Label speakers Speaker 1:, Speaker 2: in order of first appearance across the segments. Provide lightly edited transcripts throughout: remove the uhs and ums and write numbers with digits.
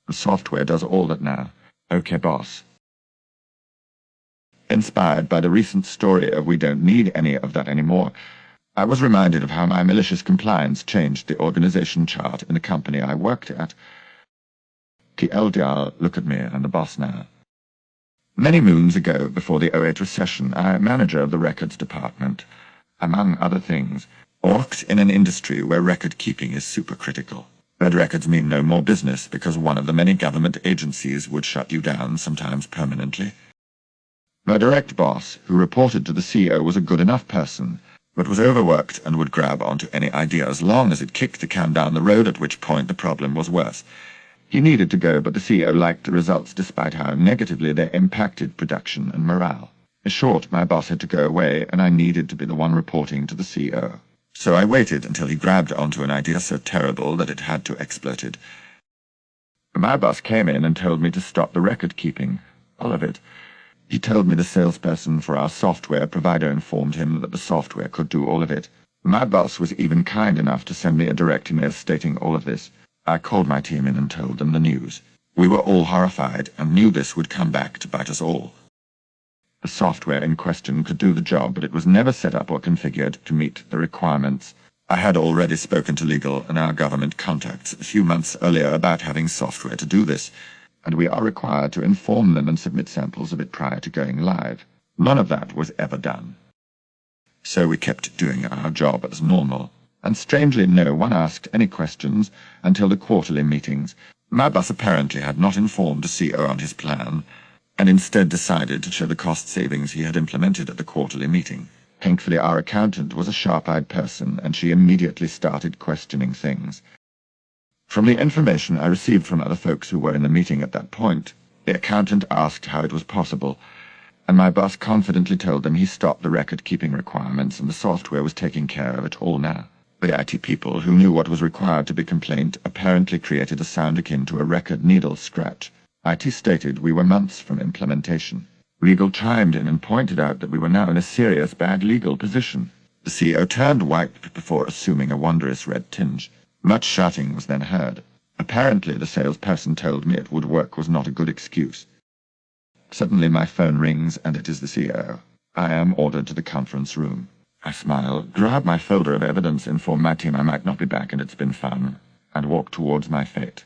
Speaker 1: The software does all that now. Okay, boss. Inspired by the recent story of we don't need any of that anymore, I was reminded of how my malicious compliance changed the organization chart in the company I worked at. TLDR, look at me, I'm the boss now. Many moons ago, before the '08 recession, I am manager of the records department. Among other things, worked in an industry where record keeping is supercritical. Bad records mean no more business because one of the many government agencies would shut you down, sometimes permanently. My direct boss, who reported to the CEO, was a good enough person, but was overworked and would grab onto any idea as long as it kicked the can down the road, at which point the problem was worse. He needed to go, but the CEO liked the results despite how negatively they impacted production and morale. In short, my boss had to go away, and I needed to be the one reporting to the CEO. So I waited until he grabbed onto an idea so terrible that it had to explode. My boss came in and told me to stop the record keeping, all of it. He told me the salesperson for our software provider informed him that the software could do all of it. My boss was even kind enough to send me a direct email stating all of this. I called my team in and told them the news. We were all horrified and knew this would come back to bite us all. The software in question could do the job, but it was never set up or configured to meet the requirements. I had already spoken to legal and our government contacts a few months earlier about having software to do this, and we are required to inform them and submit samples of it prior to going live. None of that was ever done. So we kept doing our job as normal, and strangely no one asked any questions until the quarterly meetings. My boss apparently had not informed the CEO on his plan, and instead decided to show the cost savings he had implemented at the quarterly meeting. Thankfully, our accountant was a sharp-eyed person, and she immediately started questioning things. From the information I received from other folks who were in the meeting at that point, the accountant asked how it was possible, and my boss confidently told them he stopped the record-keeping requirements and the software was taking care of it all now. The IT people, who knew what was required to be complained, apparently created a sound akin to a record needle scratch. IT stated we were months from implementation. Legal chimed in and pointed out that we were now in a serious bad legal position. The CEO turned white before assuming a wondrous red tinge. Much shouting was then heard. Apparently the salesperson told me it would work was not a good excuse. Suddenly my phone rings and it is the CEO. I am ordered to the conference room. I smile, grab my folder of evidence, inform my team I might not be back and it's been fun, and walk towards my fate.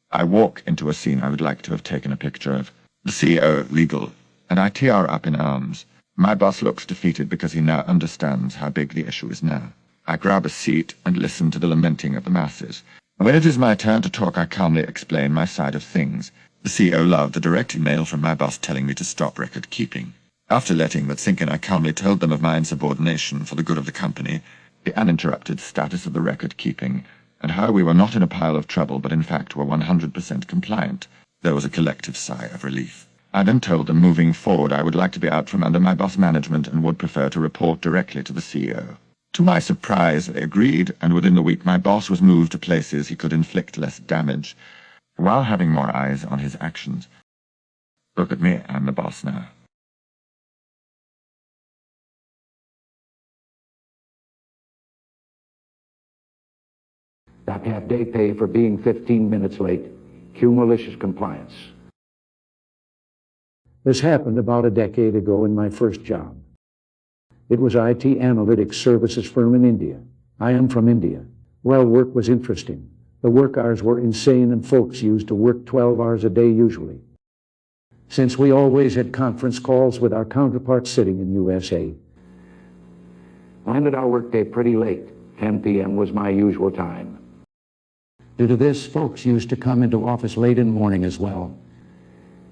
Speaker 1: I walk into a scene I would like to have taken a picture of. The CEO, legal, and IT are up in arms. My boss looks defeated because he now understands how big the issue is now. I grab a seat and listen to the lamenting of the masses. When it is my turn to talk, I calmly explain my side of things. The CEO loved the direct email from my boss telling me to stop record keeping. After letting that sink in, I calmly told them of my insubordination for the good of the company, the uninterrupted status of the record keeping, and how we were not in a pile of trouble, but in fact were 100% compliant. There was a collective sigh of relief. I then told them moving forward I would like to be out from under my boss management and would prefer to report directly to the CEO. To my surprise, they agreed, and within the week my boss was moved to places he could inflict less damage, while having more eyes on his actions. Look at me, I'm the boss now.
Speaker 2: Doc have day pay for being 15 minutes late. Cue malicious compliance.
Speaker 3: This happened about a decade ago in my first job. It was IT analytics services firm in India. I am from India. Well, work was interesting. The work hours were insane and folks used to work 12 hours a day usually. Since we always had conference calls with our counterparts sitting in USA.
Speaker 2: I ended our workday pretty late. 10 p.m. was my usual time.
Speaker 3: Due to this, folks used to come into office late in the morning as well.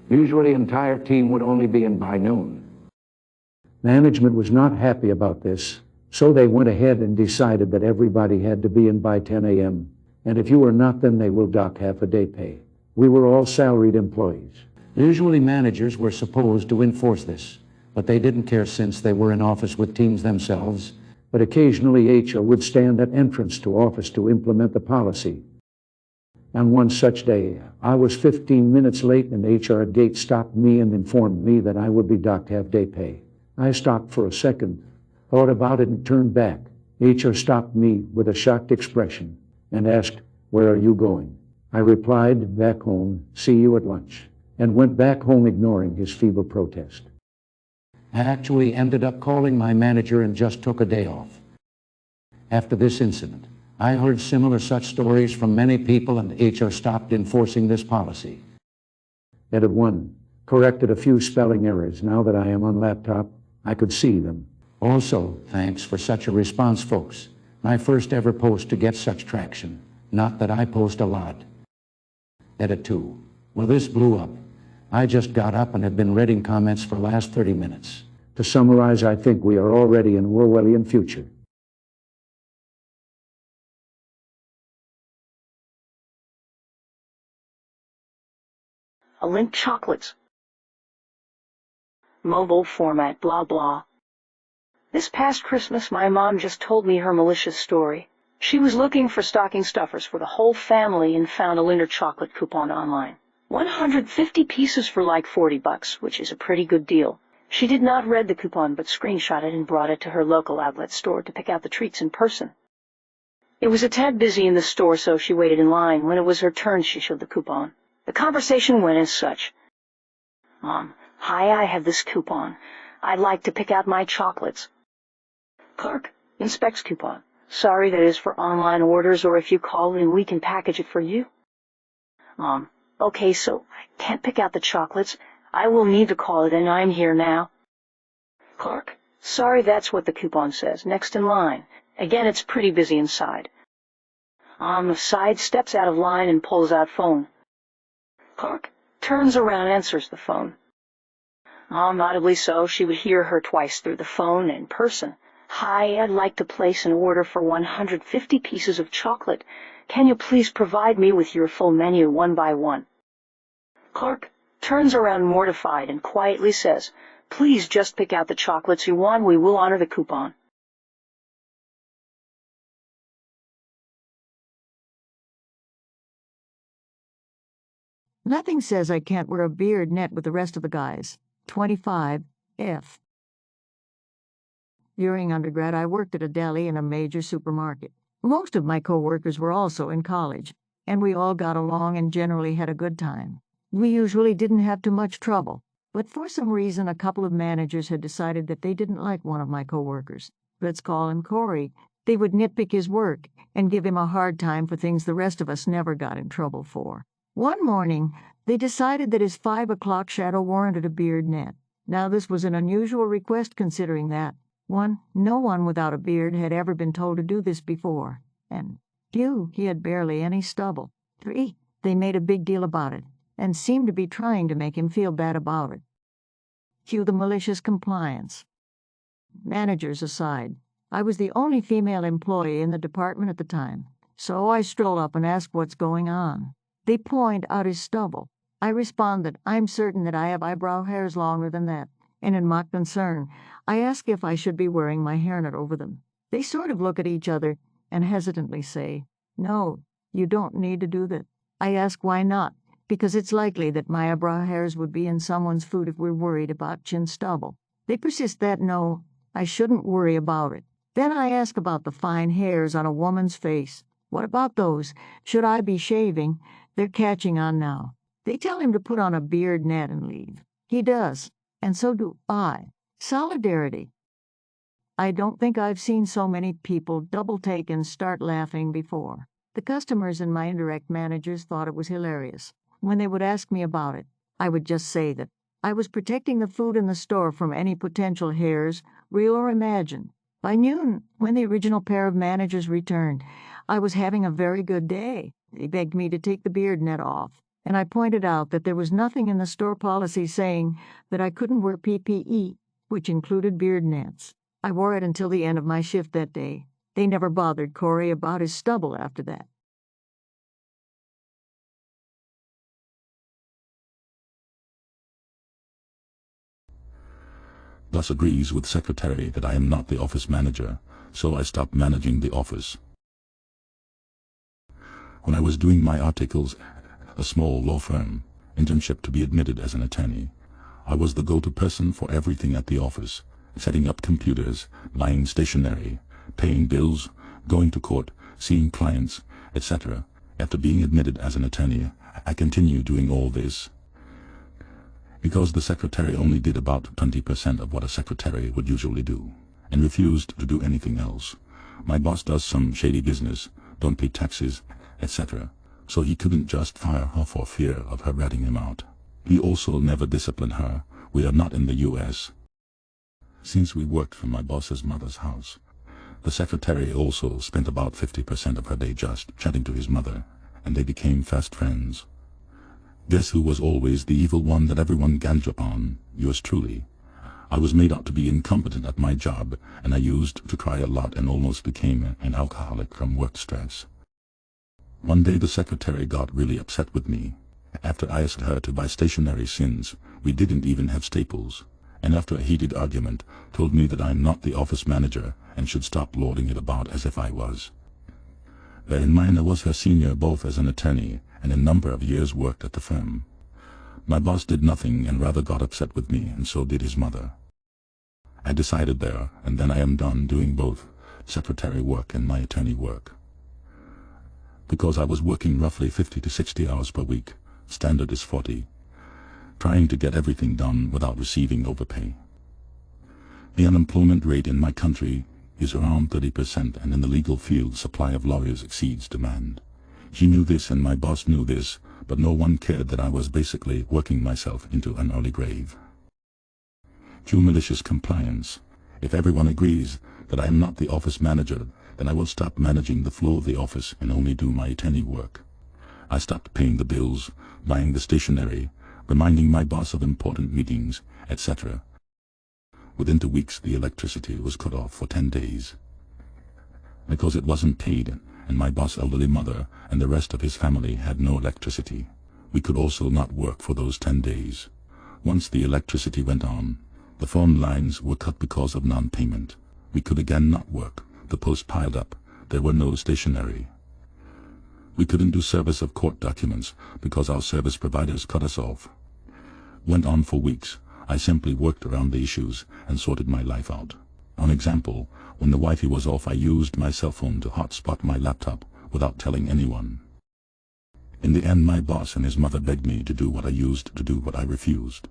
Speaker 2: Usually the entire team would only be in by noon.
Speaker 3: Management was not happy about this, so they went ahead and decided that everybody had to be in by 10 a.m. And if you were not, then they will dock half a day pay. We were all salaried employees. Usually managers were supposed to enforce this, but they didn't care since they were in office with teams themselves. But occasionally HR would stand at entrance to office to implement the policy. And one such day, I was 15 minutes late and HR at gate stopped me and informed me that I would be docked half-day pay. I stopped for a second, thought about it and turned back. HR stopped me with a shocked expression and asked, "Where are you going?" I replied back home, "See you at lunch," and went back home ignoring his feeble protest. I actually ended up calling my manager and just took a day off. After this incident, I heard similar such stories from many people, and HR stopped enforcing this policy. Edit 1. Corrected a few spelling errors. Now that I am on laptop, I could see them. Also, thanks for such a response, folks. My first ever post to get such traction. Not that I post a lot. Edit 2. Well, this blew up. I just got up and have been reading comments for the last 30 minutes. To summarize, I think we are already in Orwellian future.
Speaker 4: A Lindt Chocolates. Mobile format, blah blah. This past Christmas, my mom just told me her malicious story. She was looking for stocking stuffers for the whole family and found a Lindt chocolate coupon online. 150 pieces for like $40, which is a pretty good deal. She did not read the coupon but screenshot it and brought it to her local outlet store to pick out the treats in person. It was a tad busy in the store, so she waited in line. When it was her turn, she showed the coupon. The conversation went as such. "Mom, hi, I have this coupon. I'd like to pick out my chocolates." Clerk, inspects coupon. "Sorry, that is for online orders, or if you call in, we can package it for you." Mom, "Okay, so I can't pick out the chocolates. I will need to call it, and I'm here now." Clerk, "Sorry, that's what the coupon says. Next in line. Again, it's pretty busy inside." Side steps out of line and pulls out phone. Clerk, turns around, answers the phone. Audibly so, she would hear her twice through the phone and in person. "Hi, I'd like to place an order for 150 pieces of chocolate. Can you please provide me with your full menu one by one?" Clerk turns around mortified and quietly says, "Please just pick out the chocolates you want. We will honor the coupon."
Speaker 5: Nothing says I can't wear a beard net with the rest of the guys. 25 F. During undergrad, I worked at a deli in a major supermarket. Most of my co-workers were also in college, and we all got along and generally had a good time. We usually didn't have too much trouble, but for some reason a couple of managers had decided that they didn't like one of my co-workers. Let's call him Corey. They would nitpick his work and give him a hard time for things the rest of us never got in trouble for. One morning, they decided that his 5 o'clock shadow warranted a beard net. Now, this was an unusual request considering that, 1, no one without a beard had ever been told to do this before, and 2, he had barely any stubble. 3, they made a big deal about it and seemed to be trying to make him feel bad about it. Cue the malicious compliance. Managers aside, I was the only female employee in the department at the time, so I stroll up and ask what's going on. They point out his stubble. I respond that I'm certain that I have eyebrow hairs longer than that, and in mock concern, I ask if I should be wearing my hairnet over them. They sort of look at each other and hesitantly say, "No, you don't need to do that." I ask why not, because it's likely that my eyebrow hairs would be in someone's food if we're worried about chin stubble. They persist that no, I shouldn't worry about it. Then I ask about the fine hairs on a woman's face. What about those? Should I be shaving? They're catching on now. They tell him to put on a beard net and leave. He does, and so do I. Solidarity. I don't think I've seen so many people double-take and start laughing before. The customers and my indirect managers thought it was hilarious. When they would ask me about it, I would just say that I was protecting the food in the store from any potential hairs, real or imagined. By noon, when the original pair of managers returned, I was having a very good day. They begged me to take the beard net off, and I pointed out that there was nothing in the store policy saying that I couldn't wear PPE, which included beard nets. I wore it until the end of my shift that day. They never bothered Corey about his stubble after that.
Speaker 6: Thus agrees with secretary that I am not the office manager, so I stopped managing the office. When I was doing my articles, a small law firm, internship to be admitted as an attorney, I was the go-to person for everything at the office, setting up computers, buying stationery, paying bills, going to court, seeing clients, etc. After being admitted as an attorney, I continued doing all this because the secretary only did about 20% of what a secretary would usually do, and refused to do anything else. My boss does some shady business, don't pay taxes, etc., so he couldn't just fire her for fear of her ratting him out. He also never disciplined her. We are not in the U.S. Since we worked from my boss's mother's house, the secretary also spent about 50% of her day just chatting to his mother, and they became fast friends. Guess who was always the evil one that everyone ganged upon? Yours truly. I was made out to be incompetent at my job, and I used to cry a lot and almost became an alcoholic from work stress. One day the secretary got really upset with me. After I asked her to buy stationery since we didn't even have staples, and after a heated argument told me that I'm not the office manager and should stop lording it about as if I was. Bear in mind I was her senior both as an attorney and a number of years worked at the firm. My boss did nothing and rather got upset with me, and so did his mother. I decided there and then I am done doing both secretary work and my attorney work. Because I was working roughly 50 to 60 hours per week, standard is 40, trying to get everything done without receiving overpay. The unemployment rate in my country is around 30%, and in the legal field supply of lawyers exceeds demand. He knew this and my boss knew this, but no one cared that I was basically working myself into an early grave. Cue malicious compliance. If everyone agrees that I am not the office manager, then I will stop managing the flow of the office and only do my attorney work. I stopped paying the bills, buying the stationery, reminding my boss of important meetings, etc. Within 2 weeks the electricity was cut off for 10 days. Because it wasn't paid, and my boss' elderly mother and the rest of his family had no electricity, we could also not work for those 10 days. Once the electricity went on, the phone lines were cut because of non-payment. We could again not work. The post piled up. There were no stationery. We couldn't do service of court documents because our service providers cut us off. Went on for weeks. I simply worked around the issues and sorted my life out. An example, when the Wi-Fi was off I used my cell phone to hotspot my laptop without telling anyone. In the end my boss and his mother begged me to do what I used to do, but I refused.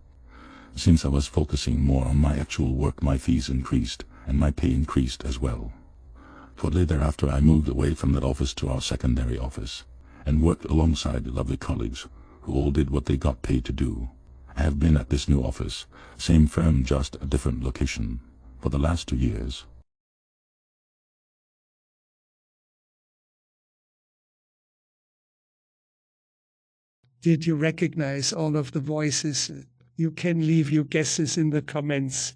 Speaker 6: Since I was focusing more on my actual work, my fees increased and my pay increased as well. Shortly thereafter I moved away from that office to our secondary office and worked alongside lovely colleagues who all did what they got paid to do. I have been at this new office, same firm, just a different location, for the last 2 years.
Speaker 7: Did you recognize all of the voices? You can leave your guesses in the comments.